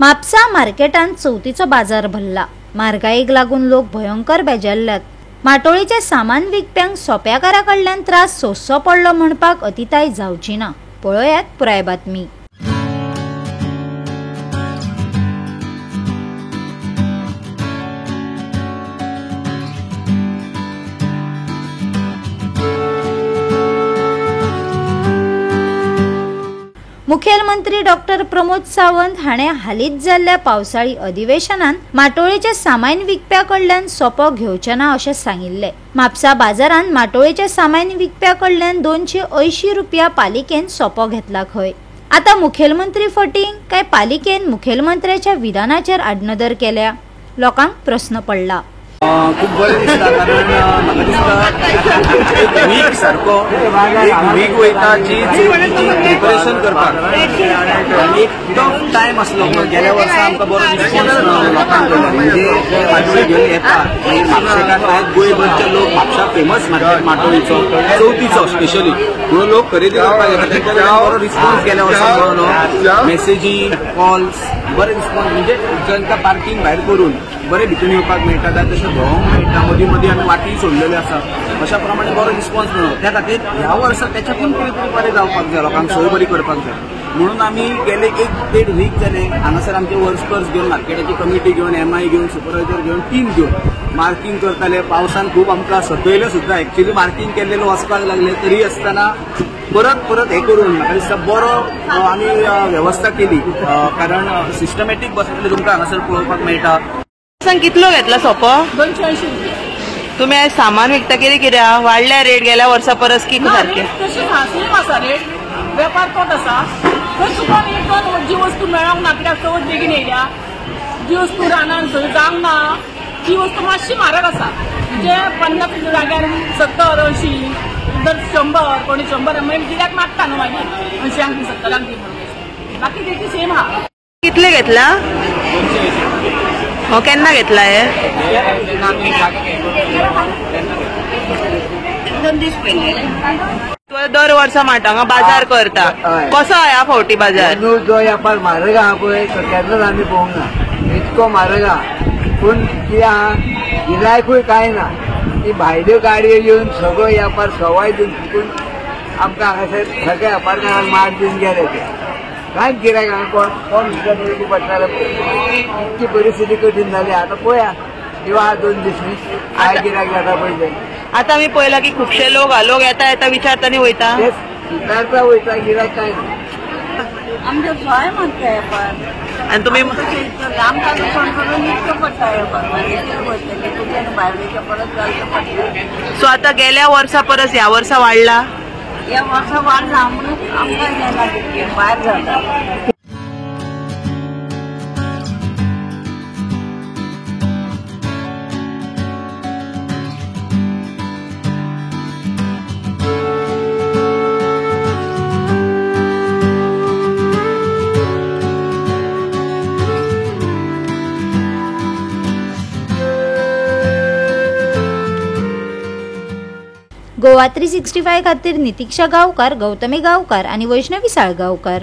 म्हापसा मार्केटांत चवथीचो बाजार भरला। म्हारगायेक लागून लोक भयंकर बेजारल्यात। माटोळेचे सामान विकप्यांक सोप्याकारा कडल्यान त्रास सोंसचो पडलो म्हणपाक अतिताय जावची ना। पळयात पुराय बातमी। मुखेलमंत्री डॉक्टर प्रमोद सावंत हाणें हालींच जाल्ल्या पावसाळी अधिवेशनात माटोळेचे सामान विकप्या कडल्यान सोपो घेवचे ना अशें सांगिल्लें। म्हापसा बाजारांत माटोळेचे सामान विकप्या कडल्यान 280 रुपया पालिकेन सोपो घेतला खंय। आता मुखेलमंत्री फटींग काय पालिकेन मुखेलमंत्र्याच्या विधानाचेर आडनदर केल्या? लोकांक प्रश्न पडला। खूप बरें दिसता कारण म्हाका दिसता वीक सारको वीक वयता जी प्रिपरेशन करपाक एक टफ टायम आसलो। गेल्या वर्सा आमकां बरो रिस्पॉन्स लोकांक म्हणजे माटोळी घेवन येता म्हापशेकार गोंयभरचे लोक म्हापशा फेमस मार्केट माटोळीचो चवथीचो स्पेशली म्हणून लोक खरेदी करपाक येता। तेंच्या बरो रिस्पॉन्स गेल्या वर्सा बरो मेसेजी कॉल्स बरे रिस्पॉन्स म्हणजे जनता पार्किंग भायर करून बरे भितून येवपाक मेळटा तशें भोंवंक मेळटा। मदीं मदीं आमी वाटी सोडलेल्यो आसा अशा प्रमाणे बरो रिस्पॉन्स मेळ्ळो। त्या खातीर ह्या वर्सा त्याच्याकून कितें तरी बरें जावपाक जाय, लोकांक सोय बरी करपाक जाय म्हणून आमी गेले 1-1.5 वीक जाले हांगासर आमचे वर्कर्स घेवन मार्केटाची कमिटी घेवन MI घेवन सुपरवायझर घेवन टीम घेवन मार्किंग करताले। पावसान खूब आमकां सकयले सुद्दां एक्चुअली मार्किंग केल्लेलो वचपाक लागले तरी आसतना परत हे करून म्हाका दिसता बरो आमी वेवस्था केली कारण सिस्टमॅटीक बसतले तुमकां हांगासर पळोवपाक मेळटा। कितलो घेतला सोपो? 280। तुम्ही आज सामान विकता कित्याक वाडल्या रेट गेल्या वर्सा परस की सारखे? सेम आसा रेट, वेपार तोच आसा। खंय तुका एक दोन जी वस्तू मेळोंक ना कित्याक चवथ बेगीन येयल्या, जी वस्तू रानान थंय जावंक ना ती वस्तू मातशी म्हारग आसा। म्हणजे 50 जाग्यार 70-80 जर 100 कोणी 100 मागीर कित्याक मागता न्हू मागीर 80 दी 70 दी म्हणून बाकी रेटी सेम आहा। कितले घेतला? हो केन्ना घेतला हे? 2 दीस पयले। तू दर वर्सा माटांगा बाजार करता, कसो ह्या फावटी बाजार? जो व्यापार म्हारग आहा पळय तो केन्नाच आमी पळोवंक ना। इतको म्हारग आहा पूण कितें आहा गिरायकूय कांय ना। ती भायल्यो गाडयो येवन सगळो व्यापार सवाय दिवन चुकून आमकां हांगासर सगळ्या व्यापारकारांक मार दिवन गेले ते कांयच गिरायक हांगा कोण सुद्दां मेळची पडटाले। इतकी परिस्थिती कठीण जाली। आतां पळया किंवा 2 दीस काय गिरायक जाता पळय। आता आमी पळयला की खुबशे लोक येता विचारतानी वयता विचारता वयता गिरायक काय ना। आमचे भय म्हणता व्यापार आणि तुम्ही आमकां फोन करून इतकं पडटा व्यापार भायलेच्या परत घालचें पडटा। सो आता गेल्या वर्सा परस ह्या वर्सा वाडला? या वर्सा वाडला म्हणून आमकां येना भायर जाता। गोवा 365 खातीर नितीक्षा गांवकार, गौतमी गांवकार आणि वैष्णवी साळगांवकार।